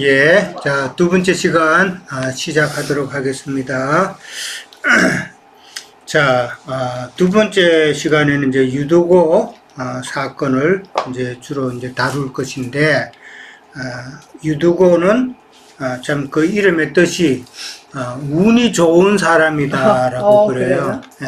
예, 자, 두 번째 시간 시작하도록 하겠습니다. 자, 두 번째 시간에는 이제 유도고 사건을 이제 주로 이제 다룰 것인데, 유도고는 참 그 이름의 뜻이 운이 좋은 사람이다라고 그래요. 그래요? 예.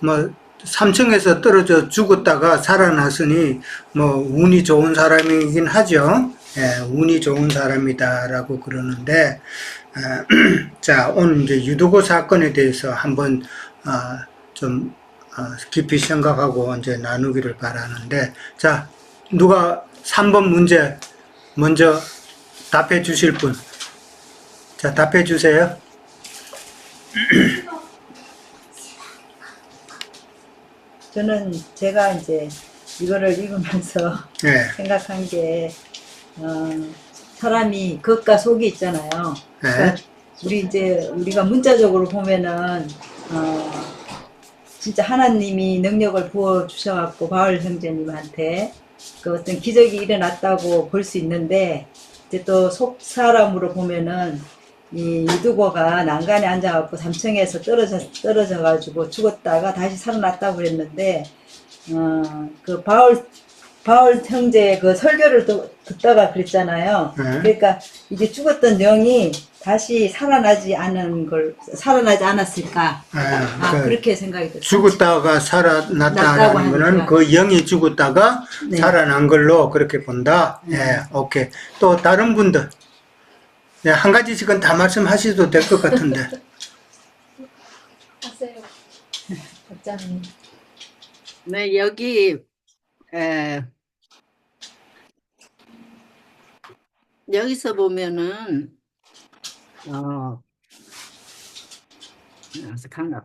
뭐 3층에서 떨어져 죽었다가 살아났으니 뭐 운이 좋은 사람이긴 하죠. 예, 운이 좋은 사람이다라고 그러는데, 자, 오늘 이제 유도고 사건에 대해서 한번 좀 깊이 생각하고 이제 나누기를 바라는데, 자, 누가 3번 문제 먼저 답해 주실 분? 자, 답해 주세요. 저는 제가 이제 이거를 읽으면서 예, 생각한 게, 어, 사람이 겉과 속이 있잖아요. 예, 그러니까 우리가 문자적으로 보면은, 진짜 하나님이 능력을 부어 주셔갖고 바울 형제님한테 그 어떤 기적이 일어났다고 볼 수 있는데, 이제 또 속 사람으로 보면은 이 유두고가 난간에 앉아갖고 3층에서 떨어져가지고 죽었다가 다시 살아났다고 그랬는데, 그 바울 형제 그 설교를 듣다가 그랬잖아요. 예. 그러니까 이게 죽었던 영이 다시 살아나지 않았을까. 그렇게 생각이 들어요. 죽었다가 살아났다라는 거는 그 영이 죽었다가 네. 살아난 걸로 그렇게 본다. 예, 오케이. 또 다른 분들. 네, 한 가지씩은 다 말씀하셔도 될 것 같은데. 하세요. 박자님. 네, 여기 여기서 보면은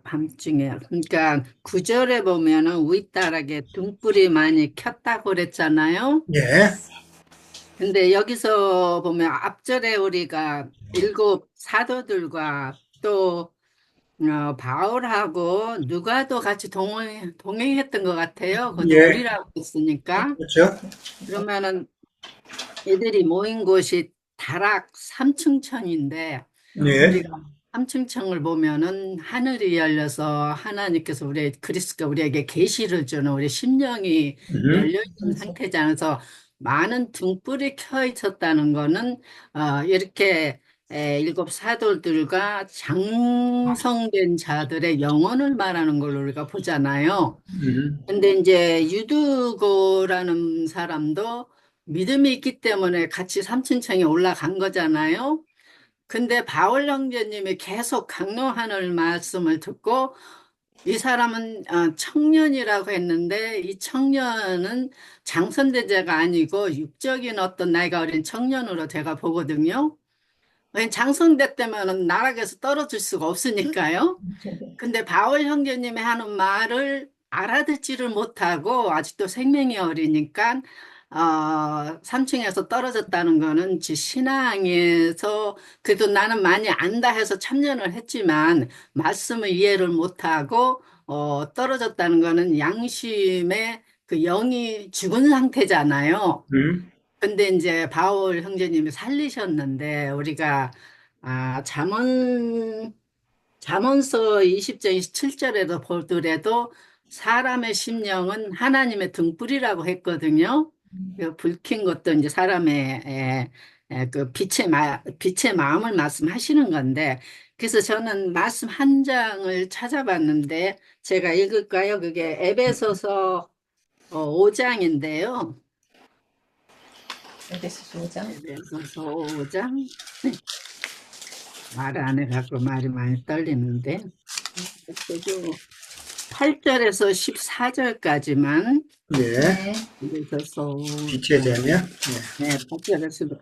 밤중에 그러니까 9절에 보면은 윗다락에 등불이 많이 켰다고 그랬잖아요. 예, 근데 여기서 보면 앞절에 우리가 7 사도들과 또 바울하고 누가도 같이 동행했던 것 같아요. 그 예, 우리라고 했으니까. 그렇죠. 그러면은 이들이 모인 곳이 다락 삼층천인데 예, 우리가 삼층천을 보면은 하늘이 열려서 하나님께서 그리스도가 우리에게 계시를 주는 우리 심령이 열려 있는 상태지 않아서 많은 등불이 켜 있었다는 거는 이렇게 7 사도들과 장성된 자들의 영혼을 말하는 걸로 우리가 보잖아요. 근데 이제 유두고라는 사람도 믿음이 있기 때문에 같이 삼층청에 올라간 거잖아요. 근데 바울 형제님이 계속 강요하는 말씀을 듣고 이 사람은 청년이라고 했는데 이 청년은 장선대제가 아니고 육적인 어떤 나이가 어린 청년으로 제가 보거든요. 왜냐면 장성대 때문에 나락에서 떨어질 수가 없으니까요. 근데 바울 형제님이 하는 말을 알아듣지를 못하고 아직도 생명이 어리니까 3층에서 떨어졌다는 거는 지 신앙에서 그래도 나는 많이 안다 해서 참여를 했지만 말씀을 이해를 못하고 떨어졌다는 거는 양심의 그 영이 죽은 상태잖아요. 근데 이제 바울 형제님이 살리셨는데 우리가 잠언서 20장 27절에도 보더라도 사람의 심령은 하나님의 등불이라고 했거든요. 그 불킨 것도 이제 사람의 그 빛의 마음을 말씀하시는 건데, 그래서 저는 말씀 한 장을 찾아봤는데 제가 읽을까요? 그게 에베소서 5장인데요. 에베소서 5장. 에베소서 5장. 말 안 해갖고 말이 많이 떨리는데. 8절에서 14절까지만. 예. 네. 에베소서 빛의 자녀. 네, 8절에서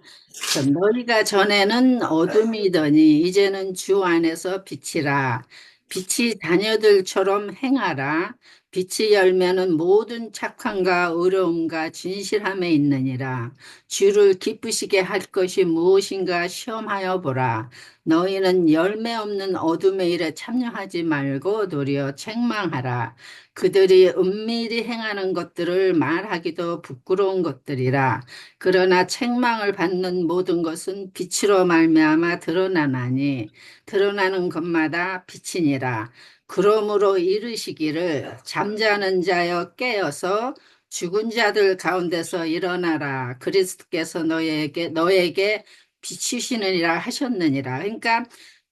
너희가 전에는 어둠이더니 이제는 주 안에서 빛이라. 빛이 자녀들처럼 행하라. 빛이 열면은 모든 착함과 의로움과 진실함에 있느니라. 주를 기쁘시게 할 것이 무엇인가 시험하여 보라. 너희는 열매 없는 어둠의 일에 참여하지 말고 도리어 책망하라. 그들이 은밀히 행하는 것들을 말하기도 부끄러운 것들이라. 그러나 책망을 받는 모든 것은 빛으로 말미암아 드러나나니 드러나는 것마다 빛이니라. 그러므로 이르시기를 잠자는 자여 깨어서 죽은 자들 가운데서 일어나라. 그리스도께서 너에게 비추시느니라 하셨느니라. 그러니까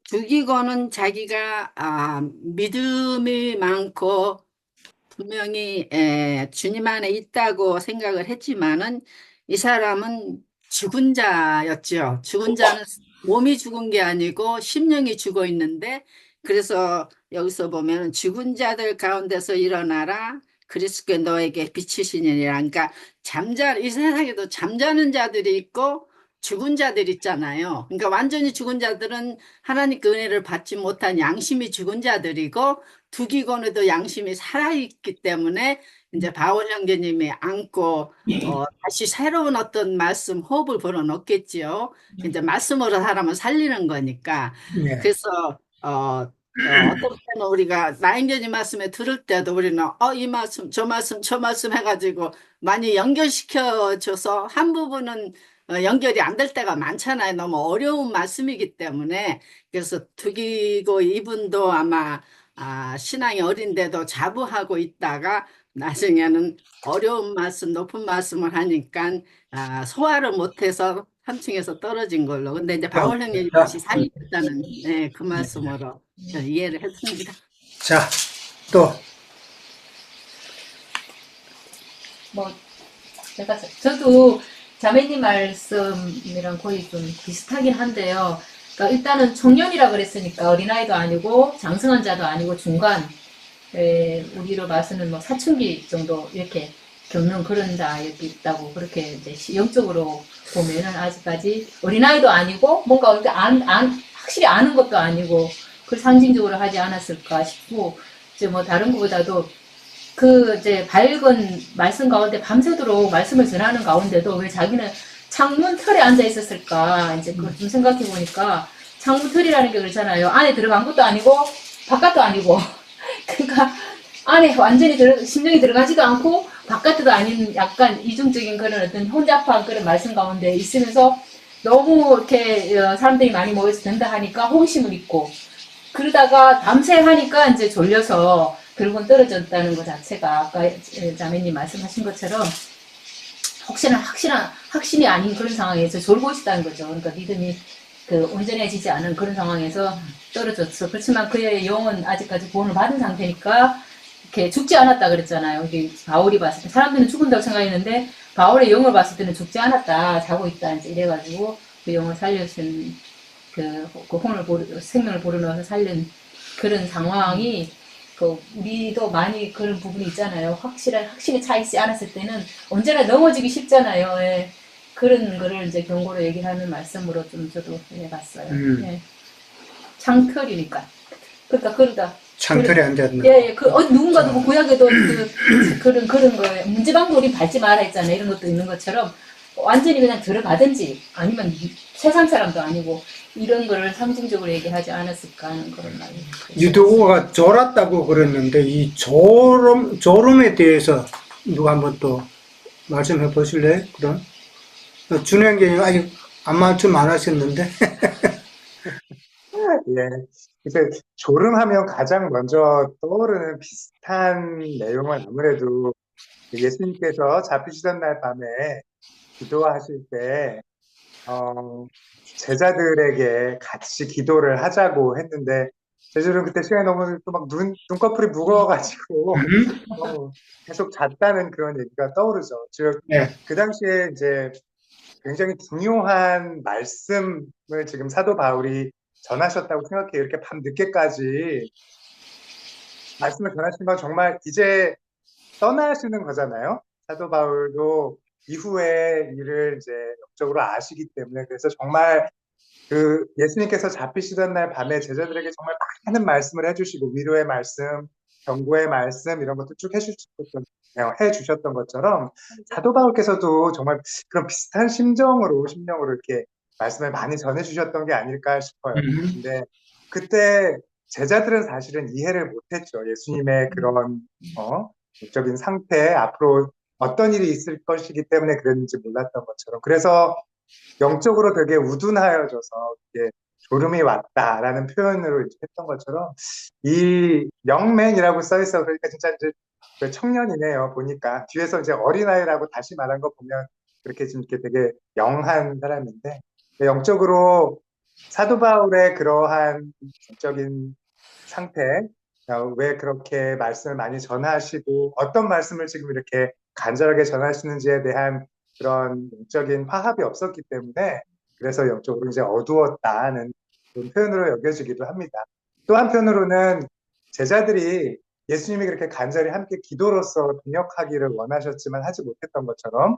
죽이고는 자기가 믿음이 많고 분명히 주님 안에 있다고 생각을 했지만은 이 사람은 죽은 자였죠. 죽은 자는 몸이 죽은 게 아니고 심령이 죽어 있는데 그래서 여기서 보면 죽은 자들 가운데서 일어나라. 그리스도께 너에게 비추시니라. 그러니까 이 세상에도 잠자는 자들이 있고 죽은 자들이 있잖아요. 그러니까 완전히 죽은 자들은 하나님께 은혜를 받지 못한 양심이 죽은 자들이고 두기권에도 양심이 살아있기 때문에 이제 바울 형제님이 안고 다시 새로운 어떤 말씀 호흡을 불어넣겠지요. 이제 말씀으로 사람을 살리는 거니까. 예. 그래서 어떤 때는 우리가 나인견이 말씀에 들을 때도 우리는 이 말씀 저 말씀 저 말씀 해가지고 많이 연결시켜줘서 한 부분은 연결이 안 될 때가 많잖아요. 너무 어려운 말씀이기 때문에. 그래서 두기고 이분도 아마 신앙이 어린데도 자부하고 있다가 나중에는 어려운 말씀, 높은 말씀을 하니까 소화를 못해서 3층에서 떨어진 걸로. 근데 이제 바울 형님 다시 살리셨다는 그 말씀으로 저는 이해를 했습니다. 자, 또 뭐 저도 자매님 말씀이랑 거의 좀 비슷하긴 한데요. 그러니까 일단은 청년이라 그랬으니까 어린아이도 아니고 장성한 자도 아니고 중간, 우리로 봐서는 뭐 사춘기 정도 이렇게 겪는 그런 자였기 있다고 그렇게 이제 영적으로 보면은 아직까지 어린아이도 아니고 뭔가 확실히 아는 것도 아니고 그 상징적으로 하지 않았을까 싶고, 이제 뭐 다른 것보다도 그 이제 밝은 말씀 가운데 밤새도록 말씀을 전하는 가운데도 왜 자기는 창문 털에 앉아 있었을까, 이제 그걸 좀 생각해 보니까 창문 털이라는 게 그렇잖아요. 안에 들어간 것도 아니고 바깥도 아니고 그러니까 안에 완전히 심령이 들어가지도 않고 바깥도 아닌 약간 이중적인 그런 어떤 혼잡한 그런 말씀 가운데 있으면서 너무 이렇게 사람들이 많이 모여서 된다 하니까 호기심을 잊고, 그러다가 밤새 하니까 이제 졸려서 결국은 떨어졌다는 것 자체가 아까 자매님 말씀하신 것처럼 확신이 아닌 그런 상황에서 졸고 있었다는 거죠. 그러니까 믿음이 온전해지지 않은 그런 상황에서 떨어졌어. 그렇지만 그의 영은 아직까지 구원을 받은 상태니까 이렇게 죽지 않았다 그랬잖아요. 이게 바울이 봤을 때 사람들은 죽은다고 생각했는데 바울의 영을 봤을 때는 죽지 않았다, 자고 있다, 이제 이래가지고 그 영을 살려준 그 생명을 불어넣어서 살린 그런 상황이, 우리도 많이 그런 부분이 있잖아요. 확실히 차 있지 않았을 때는 언제나 넘어지기 쉽잖아요. 예. 그런 거를 이제 경고로 얘기하는 말씀으로 좀 저도 해봤어요. 예. 창틀이니까. 그러다. 창틀에 앉았나? 예. 누군가도 뭐 구약에도 그런 거에 문제방도 우리 밟지 마라 했잖아요. 이런 것도 있는 것처럼 완전히 그냥 들어가든지 아니면 세상 사람도 아니고 이런 거를 상징적으로 얘기하지 않았을까 하는 그런 말이. 유도가 졸았다고 그랬는데 이 졸음에 대해서 누가 한번 또 말씀해 보실래요? 그럼 준호 형님 아직 안 말씀 안 하셨는데. 예. 그래서 졸음하면 가장 먼저 떠오르는 비슷한 내용은 아무래도 예수님께서 잡히시던 날 밤에 기도하실 때 제자들에게 같이 기도를 하자고 했는데 제자들은 그때 시간이 너무 또 막 눈꺼풀이 무거워가지고 계속 잤다는 그런 얘기가 떠오르죠. 즉, 네. 그 당시에 이제 굉장히 중요한 말씀을 지금 사도 바울이 전하셨다고 생각해요. 이렇게 밤 늦게까지 말씀을 전하신 건 정말 이제 떠나시는 거잖아요. 사도 바울도 이후에 일을 이제 역적으로 아시기 때문에, 그래서 정말 예수님께서 잡히시던 날 밤에 제자들에게 정말 많은 말씀을 해주시고 위로의 말씀, 경고의 말씀 이런 것도 쭉 해주셨던 것처럼 사도 바울께서도 정말 그런 비슷한 심정으로 이렇게 말씀을 많이 전해주셨던 게 아닐까 싶어요. 근데 그때 제자들은 사실은 이해를 못했죠. 예수님의 그런 영적인 상태, 앞으로 어떤 일이 있을 것이기 때문에 그랬는지 몰랐던 것처럼. 그래서 영적으로 되게 우둔하여져서 이게 졸음이 왔다라는 표현으로 이제 했던 것처럼 이 영맨이라고 써 있어. 그러니까 진짜 이제 그 청년이네요. 보니까 뒤에서 이제 어린아이라고 다시 말한 거 보면 그렇게 좀 이렇게 되게 영한 사람인데 영적으로 사도 바울의 그러한 영적인 상태, 왜 그렇게 말씀을 많이 전하시고 어떤 말씀을 지금 이렇게 간절하게 전하시는지에 대한 그런 영적인 화합이 없었기 때문에 그래서 영적으로 이제 어두웠다는 그런 표현으로 여겨지기도 합니다. 또 한편으로는 제자들이 예수님이 그렇게 간절히 함께 기도로서 동역하기를 원하셨지만 하지 못했던 것처럼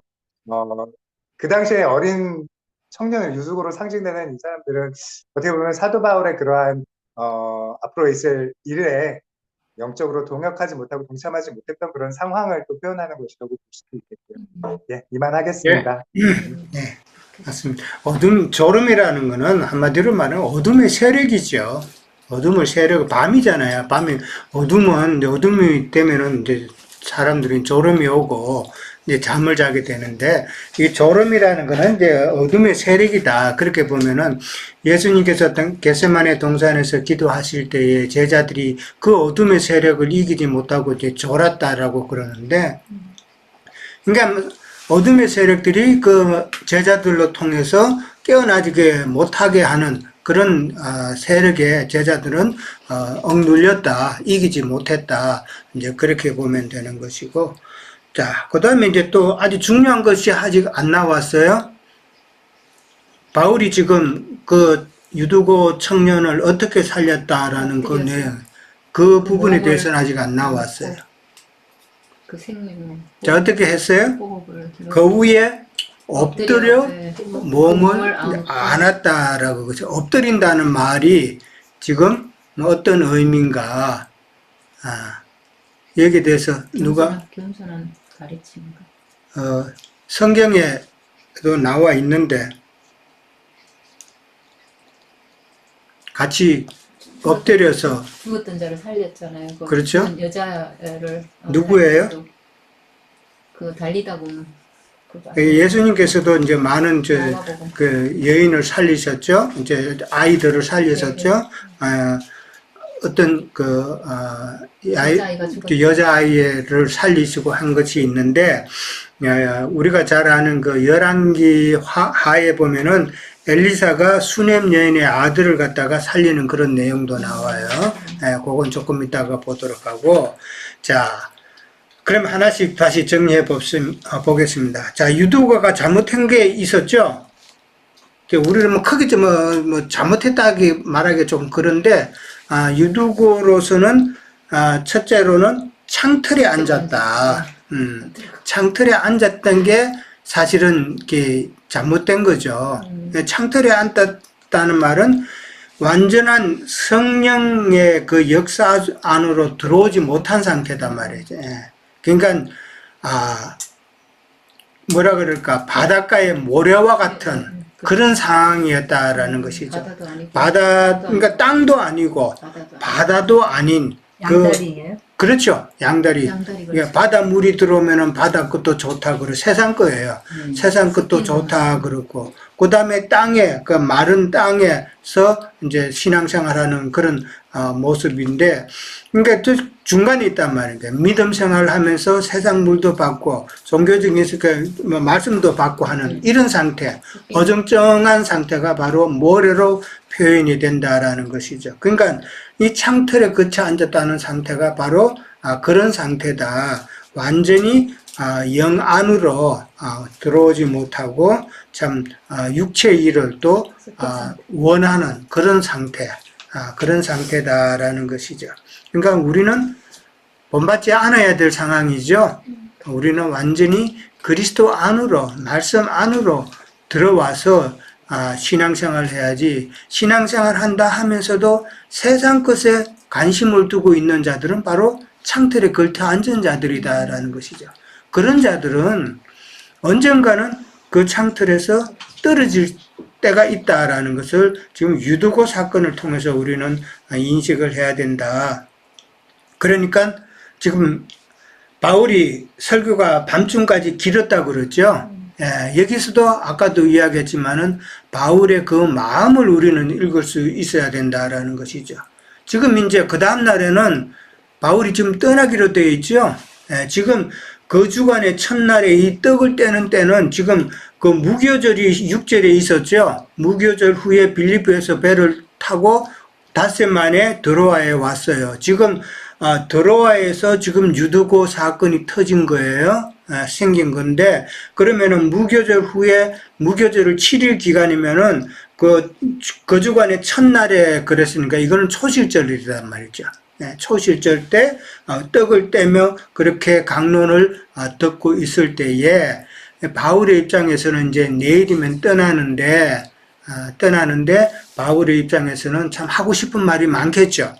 그 당시에 어린 청년을 유숙으로 상징되는 이 사람들은 어떻게 보면 사도 바울의 그러한 앞으로 있을 일에 영적으로 동역하지 못하고 동참하지 못했던 그런 상황을 또 표현하는 것이라고 볼 수도 있겠고요. 예, 이만하겠습니다. 네, 맞습니다. 졸음이라는 거는 한마디로 말하면 어둠의 세력이죠. 어둠의 세력, 밤이잖아요. 밤에 어둠이 되면은 이제 사람들이 졸음이 오고 이제 잠을 자게 되는데, 이 졸음이라는 거는 이제 어둠의 세력이다. 그렇게 보면은 예수님께서 겟세마네 동산에서 기도하실 때에 제자들이 그 어둠의 세력을 이기지 못하고 이제 졸았다라고 그러는데, 그러니까 어둠의 세력들이 그 제자들로 통해서 깨어나지 못하게 하는 그런 세력에 제자들은 억눌렸다, 이기지 못했다, 이제 그렇게 보면 되는 것이고, 자, 그 다음에 이제 또 아주 중요한 것이 아직 안 나왔어요. 바울이 지금 그 유두고 청년을 어떻게 살렸다라는 그 부분에 대해서는 아직 안 나왔어요. 그 생명을. 자, 어떻게 했어요? 그 위에 엎드려 몸을 안았다라고 그죠. 엎드린다는 말이 지금 어떤 의미인가? 여기에 대해서 누가 겸손한 가르침인가? 성경에도 나와 있는데 같이 엎드려서 죽었던 자를 살렸잖아요. 그렇죠? 여자를 누구예요? 그 달리다 보면 예수님께서도 이제 많은 그 여인을 살리셨죠. 이제 아이들을 살리셨죠. 어떤 여자아이를 살리시고 한 것이 있는데, 우리가 잘 아는 그 열왕기 하에 보면은 엘리사가 수넴 여인의 아들을 갖다가 살리는 그런 내용도 나와요. 그건 조금 이따가 보도록 하고, 자, 그럼 하나씩 다시 정리해 보겠습니다. 자, 유두가가 잘못한 게 있었죠. 우리는 뭐 크게 잘못했다기 말하기 좀 그런데, 유두고로서는 첫째로는 창틀에 앉았다. 창틀에 앉았던 게 사실은 이게 잘못된 거죠. 창틀에 앉았다는 말은 완전한 성령의 그 역사 안으로 들어오지 못한 상태단 말이죠. 그러니까 뭐라 그럴까, 바닷가의 모래와 같은 그런 상황이었다라는 것이죠. 그러니까 땅도 아니고 바다도 아닌 양다리예요? 그렇죠. 양다리. 바다 물이 들어오면은 바다 끝도 좋다 그러고 세상 거예요. 세상 끝도 좋다 그러고, 그 다음에 땅에, 그 마른 땅에서 이제 신앙생활하는 그런 모습인데, 그러니까 또 중간에 있단 말이에요. 믿음 생활을 하면서 세상 물도 받고 종교적인 말씀도 받고 하는 이런 상태, 어정쩡한 상태가 바로 모래로 표현이 된다라는 것이죠. 그러니까 이 창틀에 그쳐 앉았다는 상태가 바로 그런 상태다. 완전히 영 안으로 들어오지 못하고 참 육체의 일을 또 원하는 그런 상태, 그런 상태다라는 것이죠. 그러니까 우리는 본받지 않아야 될 상황이죠. 우리는 완전히 그리스도 안으로, 말씀 안으로 들어와서 신앙생활을 해야지, 신앙생활 한다 하면서도 세상 것에 관심을 두고 있는 자들은 바로 창틀에 걸터 앉은 자들이다라는 것이죠. 그런 자들은 언젠가는 그 창틀에서 떨어질 때가 있다라는 것을 지금 유두고 사건을 통해서 우리는 인식을 해야 된다. 그러니까 지금 바울이 설교가 밤중까지 길었다고 그랬죠. 여기서도 아까도 이야기했지만은 바울의 그 마음을 우리는 읽을 수 있어야 된다라는 것이죠. 지금 이제 그 다음 날에는 바울이 지금 떠나기로 되어 있죠. 지금 그 주간의 첫날에 이 떡을 떼는 때는 지금 그 무교절이 6절에 있었죠. 무교절 후에 빌립보에서 배를 타고 닷새 만에 드로아에 왔어요. 지금 드로아에서 지금 유두고 사건이 터진 거예요. 생긴 건데, 그러면은 무교절 후에 무교절을 7일 기간이면은 그 주간의 첫날에 그랬으니까 이거는 초실절이란 말이죠. 초실절 때 떡을 떼며 그렇게 강론을 듣고 있을 때에 바울의 입장에서는 이제 내일이면 떠나는데 바울의 입장에서는 참 하고 싶은 말이 많겠죠.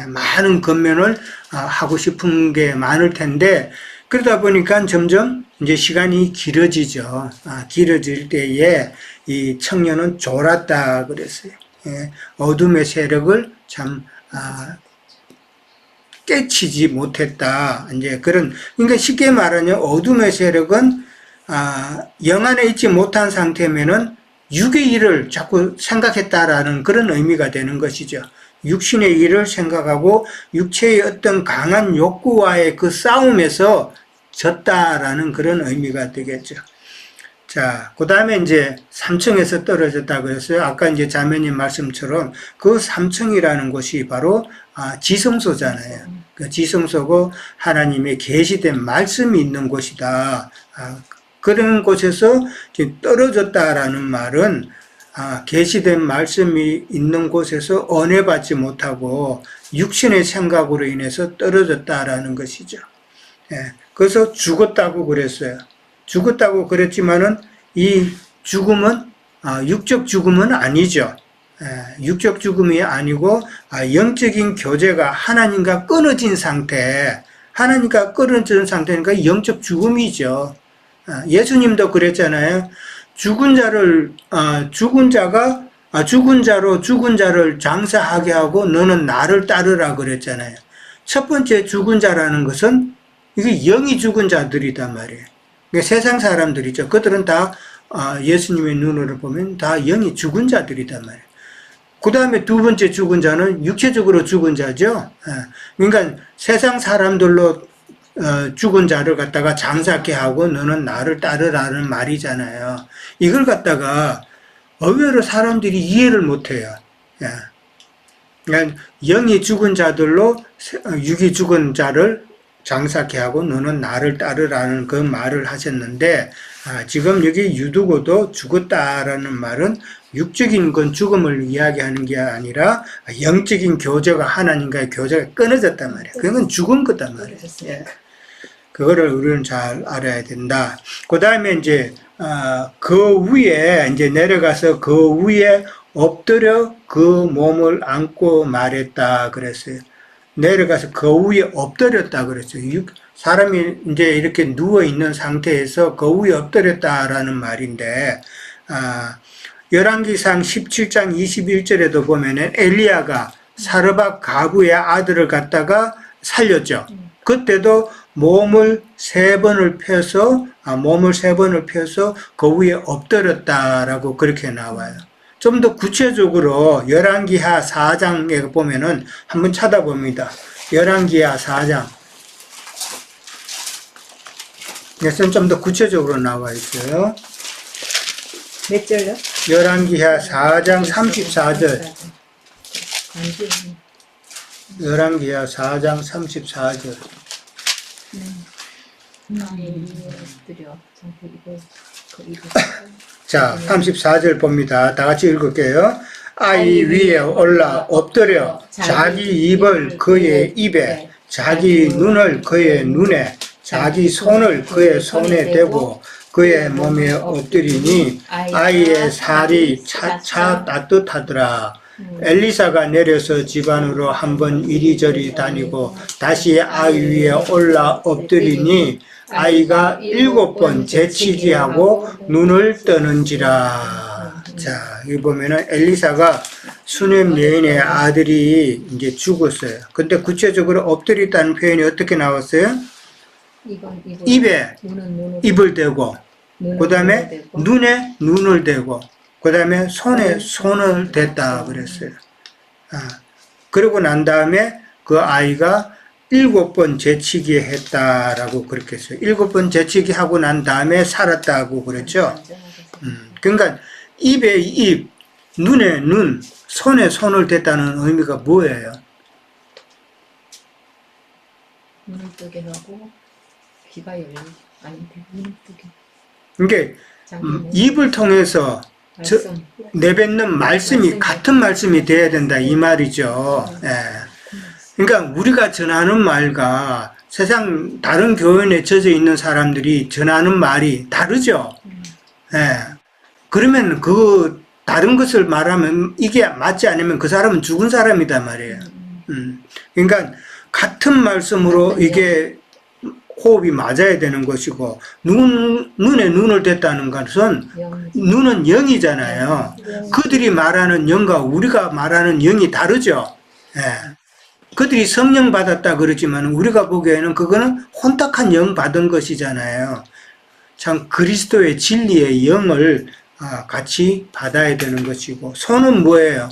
많은 권면을 하고 싶은 게 많을 텐데, 그러다 보니까 점점 이제 시간이 길어지죠. 길어질 때에 이 청년은 졸았다 그랬어요. 어둠의 세력을 참 깨치지 못했다. 이제 그러니까 쉽게 말하면 어둠의 세력은 영 안에 있지 못한 상태면은 육의 일을 자꾸 생각했다라는 그런 의미가 되는 것이죠. 육신의 일을 생각하고 육체의 어떤 강한 욕구와의 그 싸움에서 졌다라는 그런 의미가 되겠죠. 자, 그 다음에 이제 3층에서 떨어졌다고 했어요. 아까 이제 자매님 말씀처럼 그 3층이라는 곳이 바로 지성소잖아요. 그 지성소고 하나님의 계시된 말씀이 있는 곳이다. 그런 곳에서 떨어졌다라는 말은 계시된 말씀이 있는 곳에서 은혜받지 못하고 육신의 생각으로 인해서 떨어졌다라는 것이죠. 그래서 죽었다고 그랬어요. 죽었다고 그랬지만은 이 죽음은 육적 죽음은 아니죠. 육적 죽음이 아니고 영적인 교제가 하나님과 끊어진 상태, 하나님과 끊어진 상태니까 영적 죽음이죠. 예수님도 그랬잖아요. 죽은 자로 죽은 자를 장사하게 하고 너는 나를 따르라 그랬잖아요. 첫 번째 죽은 자라는 것은 이게 영이 죽은 자들이단 말이에요. 그러니까 세상 사람들이죠. 그들은 다 예수님의 눈으로 보면 다 영이 죽은 자들이단 말이에요. 그 다음에 두 번째 죽은 자는 육체적으로 죽은 자죠. 그러니까 세상 사람들로 죽은 자를 갖다가 장사케 하고 너는 나를 따르라는 말이잖아요. 이걸 갖다가 의외로 사람들이 이해를 못해요. 그러니까 영이 죽은 자들로 육이 죽은 자를 장사케 하고 너는 나를 따르라는 그 말을 하셨는데, 지금 여기 유두고도 죽었다라는 말은 육적인 건 죽음을 이야기하는 게 아니라 영적인 교제가 하나님과의 교제가 끊어졌단 말이에요. 그건 죽은 거단 말이에요. 그거를 우리는 잘 알아야 된다. 그 다음에 이제 그 위에 이제 내려가서 그 위에 엎드려 그 몸을 안고 말했다 그랬어요. 내려가서 그 위에 엎드렸다 그랬어요. 사람이 이제 이렇게 누워 있는 상태에서 그 위에 엎드렸다라는 말인데, 열왕기상 17장 21절에도 보면은 엘리야가 사르밧 가부의 아들을 갖다가 살렸죠. 그때도 몸을 세 번을 펴서 그 위에 엎드렸다라고 그렇게 나와요. 좀 더 구체적으로 열왕기하 4장에 보면은 한번 찾아봅니다. 열왕기하 4장. 여기서는 좀 더 구체적으로 나와 있어요. 몇 절요? 열왕기하 4장 34절. 열왕기하 4장 34절. 자, 34절 봅니다. 다 같이 읽을게요. 아이 위에 올라 엎드려 자기 입을 그의 입에, 자기 눈을 그의 눈에, 자기 손을 그의 손에 대고 그의 몸에 엎드리니 아이의 살이 차차 따뜻하더라. 엘리사가 내려서 집 안으로 한번 이리저리 다니고 다시 아이 위에 올라 엎드리니 아이가 7번 재치기 하고 눈을 뜨는지라. 자, 여기 보면은 엘리사가 수넴 여인의 아들이 이제 죽었어요. 근데 구체적으로 엎드렸다는 표현이 어떻게 나왔어요? 입에 입을 대고, 그 다음에 눈에 눈을 대고, 그 다음에 손에 손을 댔다 그랬어요. 그러고 난 다음에 그 아이가 7번 재치기 했다라고 그렇게 했어요. 7번 재치기 하고 난 다음에 살았다고 그랬죠. 그러니까 입에 입, 눈에 눈, 손에 손을 댔다는 의미가 뭐예요? 눈을 뜨게 하고 귀가 열리 아닌데 눈을 뜨게. 그러니까 입을 통해서 내뱉는 말씀이 같은 말씀이 돼야 된다 이 말이죠. 예. 그러니까 우리가 전하는 말과 세상 다른 교연에 젖어 있는 사람들이 전하는 말이 다르죠. 예. 그러면 그 다른 것을 말하면 이게 맞지 않으면 그 사람은 죽은 사람이다 말이에요. 그러니까 같은 말씀으로 이게 호흡이 맞아야 되는 것이고, 눈에 눈을 댔다는 것은 눈은 영이잖아요. 그들이 말하는 영과 우리가 말하는 영이 다르죠. 예. 그들이 성령 받았다 그러지만 우리가 보기에는 그거는 혼탁한 영 받은 것이잖아요. 참 그리스도의 진리의 영을 같이 받아야 되는 것이고, 손은 뭐예요?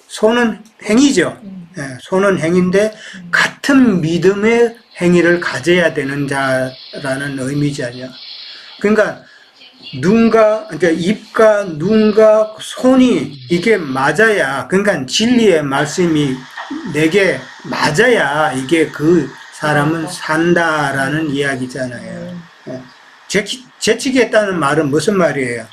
손은 행위죠. 예, 손은 행위인데 같은 믿음의 행위를 가져야 되는 자라는 의미잖아요. 그러니까 눈과, 그러니까 입과 눈과 손이 이게 맞아야, 그러니까 진리의 말씀이 내게 맞아야 이게 그 사람은 산다라는 이야기잖아요. 재치기 했다는 말은 무슨 말이에요?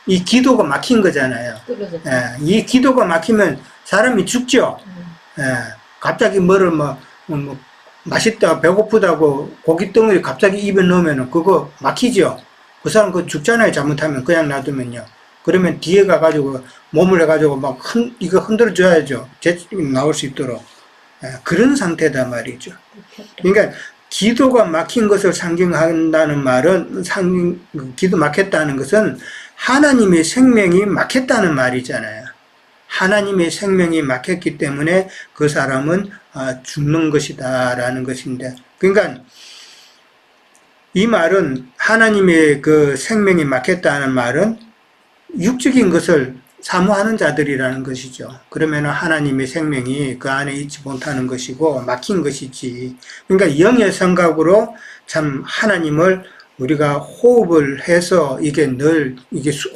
이 기도가 막힌 거잖아요. 예, 이 기도가 막히면 사람이 죽죠. 예, 갑자기 뭐를 맛있다, 배고프다고 고기 덩어리 갑자기 입에 넣으면 그거 막히죠. 그 사람 그거 죽잖아요. 잘못하면 그냥 놔두면요. 그러면 뒤에 가가지고 몸을 해가지고 이거 흔들어줘야죠. 재치기 나올 수 있도록. 예, 그런 상태다 말이죠. 그러니까 기도가 막힌 것을 상징한다는 말은 기도 막혔다는 것은 하나님의 생명이 막혔다는 말이잖아요. 하나님의 생명이 막혔기 때문에 그 사람은 죽는 것이다 라는 것인데, 그러니까 이 말은 하나님의 그 생명이 막혔다는 말은 육적인 것을 사모하는 자들이라는 것이죠. 그러면 하나님의 생명이 그 안에 있지 못하는 것이고 막힌 것이지. 그러니까 영의 생각으로 참 하나님을 우리가 호흡을 해서 이게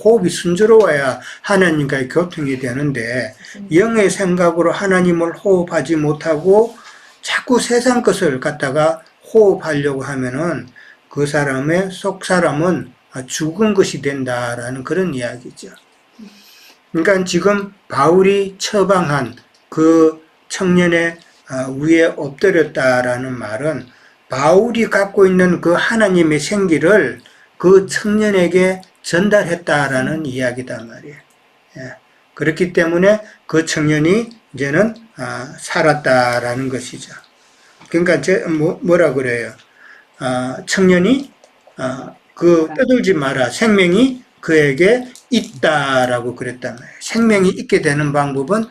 호흡이 순조로워야 하나님과의 교통이 되는데, 영의 생각으로 하나님을 호흡하지 못하고 자꾸 세상 것을 갖다가 호흡하려고 하면은 그 사람의 사람은 죽은 것이 된다라는 그런 이야기죠. 그러니까 지금 바울이 처방한 그 청년의 위에 엎드렸다라는 말은 바울이 갖고 있는 그 하나님의 생기를 그 청년에게 전달했다라는 이야기다 말이에요. 예. 그렇기 때문에 그 청년이 이제는 살았다라는 것이죠. 그러니까 뭐라 그래요? 청년이 떠들지 마라. 생명이 그에게 있다라고 그랬단 말이에요. 생명이 있게 되는 방법은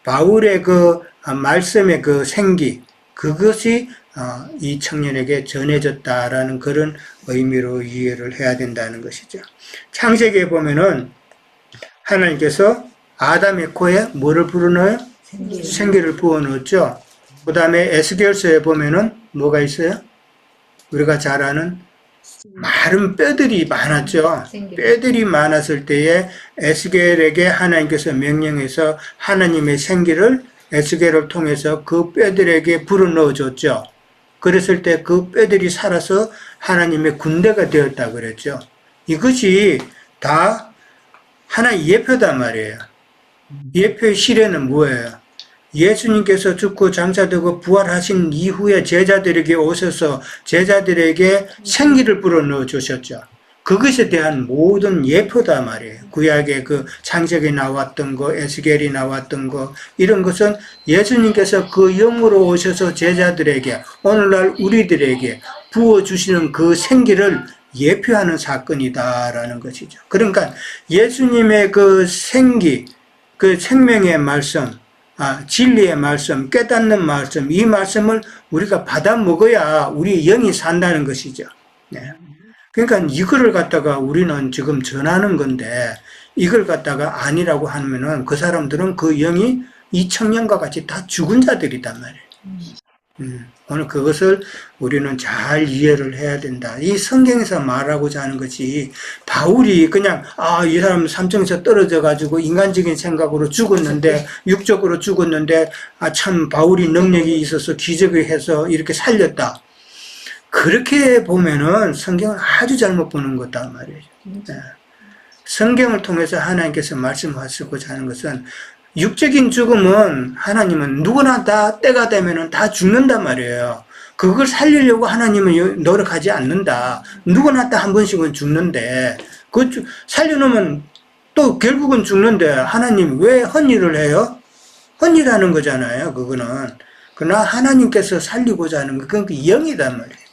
바울의 그 말씀의 그 생기, 그것이 이 청년에게 전해졌다라는 그런 의미로 이해를 해야 된다는 것이죠. 창세기에 보면은 하나님께서 아담의 코에 뭐를 불어넣어요? 생기를 부어넣었죠. 그 다음에 에스겔서에 보면은 뭐가 있어요? 우리가 잘 아는 마른 뼈들이 많았죠. 뼈들이 많았을 때에 에스겔에게 하나님께서 명령해서 하나님의 생기를 에스겔을 통해서 그 뼈들에게 불어넣어 줬죠. 그랬을 때 그 뼈들이 살아서 하나님의 군대가 되었다 그랬죠. 이것이 다 하나의 예표다 말이에요. 예표의 실현은 뭐예요? 예수님께서 죽고 장사되고 부활하신 이후에 제자들에게 오셔서 제자들에게 생기를 불어넣어 주셨죠. 그것에 대한 모든 예표다 말이에요. 구약의 그 창세기 나왔던 거, 에스겔이 나왔던 거, 이런 것은 예수님께서 그 영으로 오셔서 제자들에게, 오늘날 우리들에게 부어주시는 그 생기를 예표하는 사건이다라는 것이죠. 그러니까 예수님의 그 생기, 그 생명의 말씀, 진리의 말씀, 깨닫는 말씀, 이 말씀을 우리가 받아 먹어야 우리 영이 산다는 것이죠. 네. 그러니까 이거를 갖다가 우리는 지금 전하는 건데, 이걸 갖다가 아니라고 하면은 그 사람들은 그 영이 2000년과 같이 다 죽은 자들이단 말이에요. 오늘 그것을 우리는 잘 이해를 해야 된다. 이 성경에서 말하고자 하는 것이 바울이 그냥 이 사람 삼층에서 떨어져 가지고 인간적인 생각으로 죽었는데, 육적으로 죽었는데 참 바울이 능력이 있어서 기적을 해서 이렇게 살렸다. 그렇게 보면은 성경을 아주 잘못 보는 거다 말이에요. 네. 성경을 통해서 하나님께서 말씀하시고자 하는 것은, 육적인 죽음은 하나님은 누구나 다 때가 되면은 다 죽는단 말이에요. 그걸 살리려고 하나님은 노력하지 않는다. 누구나 다 한 번씩은 죽는데, 그 살려놓으면 또 결국은 죽는데 하나님 왜 헛일을 해요? 헛일하는 거잖아요. 그거는. 그러나 하나님께서 살리고자 하는 건 그건 그 영이단 말이에요.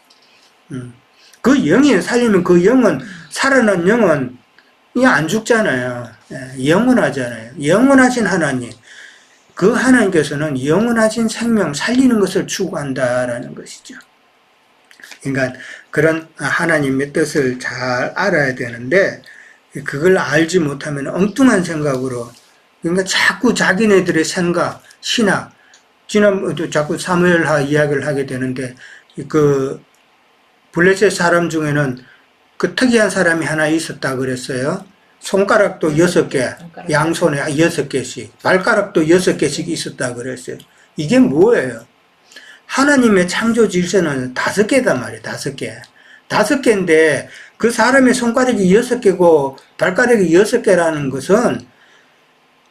그 영이 살리면 그 영은, 살아난 영은 안 죽잖아요. 영원하잖아요. 영원하신 하나님. 그 하나님께서는 영원하신 생명, 살리는 것을 추구한다라는 것이죠. 그러니까 그런 하나님의 뜻을 잘 알아야 되는데, 그걸 알지 못하면 엉뚱한 생각으로, 그러니까 자꾸 자기네들의 생각, 신학, 지난번에도 자꾸 사무엘하 이야기를 하게 되는데, 그 블레셋 사람 중에는 그 특이한 사람이 하나 있었다 그랬어요. 손가락도 6개, 양손에 6개씩, 발가락도 6개씩 있었다 그랬어요. 이게 뭐예요? 하나님의 창조 질서는 5개단 말이에요. 5개. 5개인데 그 사람의 손가락이 6개고 발가락이 6개라는 것은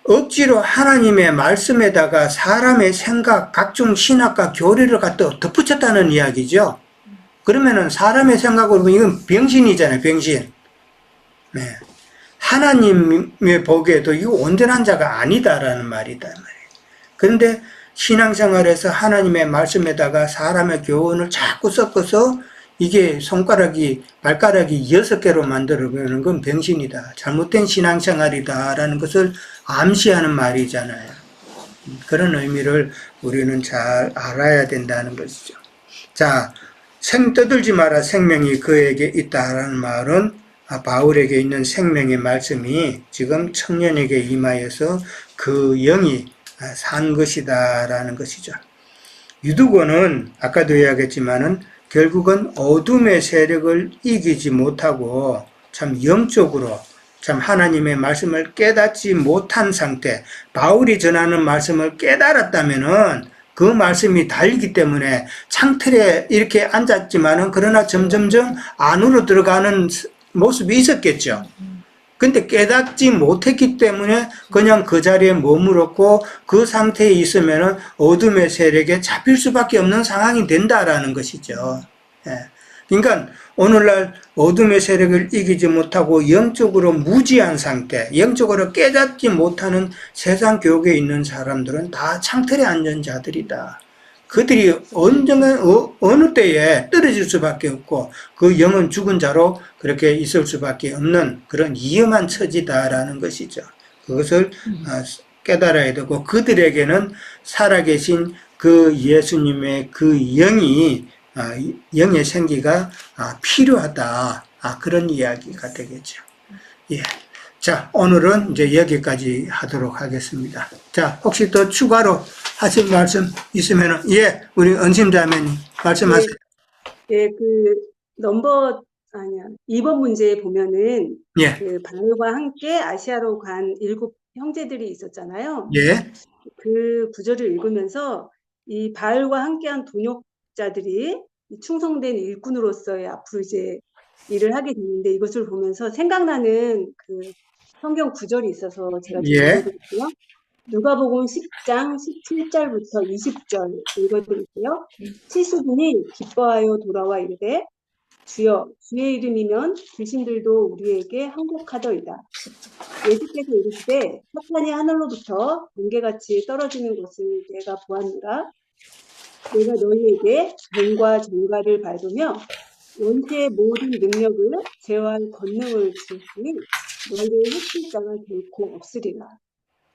억지로 하나님의 말씀에다가 사람의 생각, 각종 신학과 교리를 갖다 덧붙였다는 이야기죠. 그러면은 사람의 생각으로 보면 이건 병신이잖아요, 병신. 네. 하나님의 보기에도 이거 온전한 자가 아니다라는 말이다 말이에요. 그런데 신앙생활에서 하나님의 말씀에다가 사람의 교훈을 자꾸 섞어서 이게 손가락이, 발가락이 6개로 만들어보는 건 병신이다. 잘못된 신앙생활이다라는 것을 암시하는 말이잖아요. 그런 의미를 우리는 잘 알아야 된다는 것이죠. 자, 떠들지 마라 생명이 그에게 있다라는 말은 바울에게 있는 생명의 말씀이 지금 청년에게 임하여서 그 영이 산 것이다라는 것이죠. 유두고는 아까도 이야기했지만은 결국은 어둠의 세력을 이기지 못하고 참 영적으로 참 하나님의 말씀을 깨닫지 못한 상태, 바울이 전하는 말씀을 깨달았다면은 그 말씀이 달리기 때문에 창틀에 이렇게 앉았지만은 그러나 점점점 안으로 들어가는 모습이 있었겠죠. 근데 깨닫지 못했기 때문에 그냥 그 자리에 머물렀고 그 상태에 있으면은 어둠의 세력에 잡힐 수밖에 없는 상황이 된다라는 것이죠. 예. 그러니까 오늘날 어둠의 세력을 이기지 못하고 영적으로 무지한 상태, 영적으로 깨닫지 못하는 세상 교계에 있는 사람들은 다 창틀에 앉은 자들이다. 그들이 언젠가 어느 때에 떨어질 수밖에 없고 그 영은 죽은 자로 그렇게 있을 수밖에 없는 그런 위험한 처지다라는 것이죠. 그것을 깨달아야 되고 그들에게는 살아계신 그 예수님의 그 영이 영의 생기가 필요하다. 그런 이야기가 되겠죠. 예. 자, 오늘은 이제 여기까지 하도록 하겠습니다. 자, 혹시 더 추가로 하실 말씀 있으면은, 예, 우리 은심자매님 말씀하세요. 예, 2번 문제에 보면은, 예, 바울과 함께 아시아로 간 7 형제들이 있었잖아요. 예, 그 구절을 읽으면서 이 바울과 함께한 동역자들이 충성된 일꾼으로서의 앞으로 이제 일을 하게 됐는데 이것을 보면서 생각나는 그 성경 구절이 있어서 제가 좀 예. 읽어드릴게요. 누가복음 10장 17절부터 20절 읽어드릴게요. 70인이 기뻐하여 돌아와 이르되 주여 주의 이름이면 귀신들도 우리에게 항복하더이다. 예수께서 이르시되 사탄이 하늘로부터 번개같이 떨어지는 것을 내가 보았노라. 내가 너희에게 뱀과 정갈을 밟으며 원수의 모든 능력을 제어할 권능을 주시니 너희를 해칠 자가 결코 없으리라.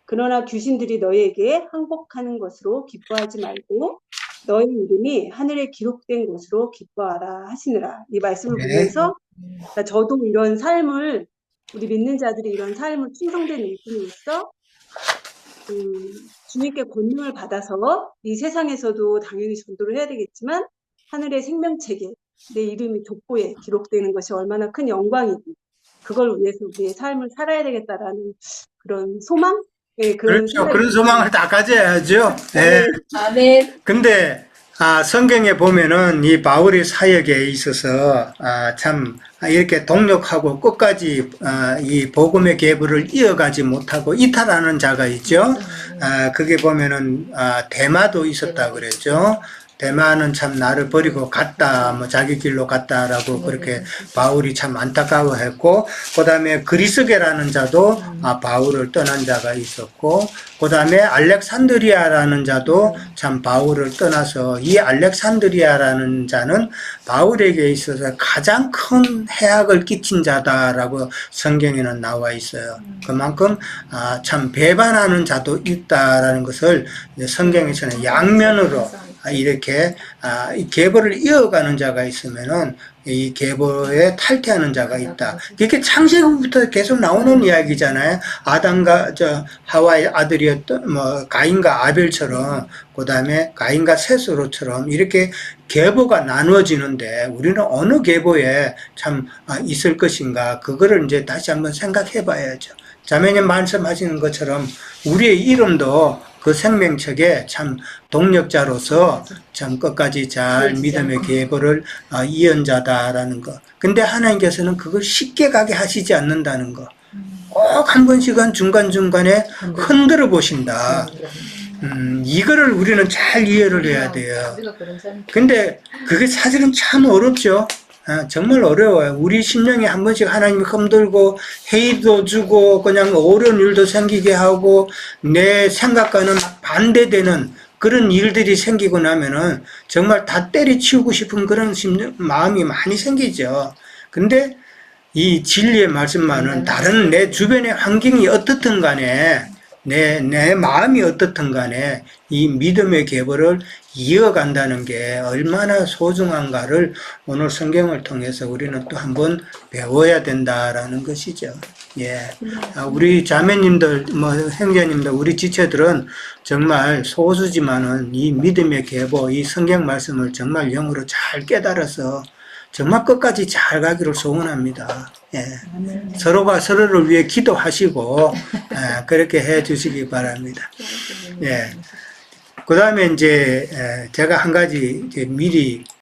그러나 귀신들이 너희에게 항복하는 것으로 기뻐하지 말고 너희 이름이 하늘에 기록된 것으로 기뻐하라 하시느라. 이 말씀을 네. 보면서 그러니까 저도 이런 삶을 우리 믿는 자들이 이런 삶을 충성된 일꾼으로서 주님께 권능을 받아서 이 세상에서도 당연히 전도를 해야 되겠지만 하늘의 생명책에 내 이름이 돋보에 기록되는 것이 얼마나 큰 영광이고 그걸 위해서 우리의 삶을 살아야 되겠다라는 그런 소망? 예, 그런 그렇죠. 생각이 그런 소망을 다 가져야죠. 예. 네. 아멘. 근데 성경에 보면은 이 바울의 사역에 있어서 참 이렇게 동력하고 끝까지 이 복음의 계보를 이어가지 못하고 이탈하는 자가 있죠. 그게 보면은 데마도 있었다 그랬죠. 대만은 참 나를 버리고 갔다, 뭐 자기 길로 갔다라고 그렇게 바울이 참 안타까워했고, 그 다음에 그리스게라는 자도 바울을 떠난 자가 있었고, 그 다음에 알렉산드리아라는 자도 참 바울을 떠나서 이 알렉산드리아라는 자는 바울에게 있어서 가장 큰 해악을 끼친 자다라고 성경에는 나와 있어요. 그만큼 참 배반하는 자도 있다라는 것을 성경에서는 양면으로 이렇게 이 계보를 이어가는 자가 있으면은 이 계보에 탈퇴하는 자가 있다. 이렇게 창세기부터 계속 나오는 이야기잖아요. 아담과 하와의 아들이었던 가인과 아벨처럼, 그다음에 가인과 셋으로처럼 이렇게 계보가 나누어지는데 우리는 어느 계보에 참 있을 것인가, 그거를 이제 다시 한번 생각해 봐야죠. 자매님 말씀하시는 것처럼 우리의 이름도 그 생명책에 참 동력자로서 참 끝까지 잘 믿음의 계보를 이은 자다라는 거. 근데 하나님께서는 그걸 쉽게 가게 하시지 않는다는 거. 꼭 한 번씩은 중간중간에 흔들어 보신다. 이거를 우리는 잘 이해를 해야 돼요. 근데 그게 사실은 참 어렵죠. 정말 어려워요. 우리 심령에 한 번씩 하나님이 흔들고 회의도 주고 그냥 어려운 일도 생기게 하고 내 생각과는 반대되는 그런 일들이 생기고 나면은 정말 다 때려치우고 싶은 그런 마음이 많이 생기죠. 근데 이 진리의 말씀만은 다른 내 주변의 환경이 어떻든 간에 내 마음이 어떻든 간에 이 믿음의 계보를 이어간다는 게 얼마나 소중한가를 오늘 성경을 통해서 우리는 또 한번 배워야 된다라는 것이죠. 예. 우리 자매님들, 형제님들, 우리 지체들은 정말 소수지만은 이 믿음의 계보, 이 성경 말씀을 정말 영으로 잘 깨달아서 정말 끝까지 잘 가기를 소원합니다. 예. 서로가 서로를 위해 기도하시고, 그렇게 해 주시기 바랍니다. 예. 그 다음에 이제, 제가 한 가지 이제 미리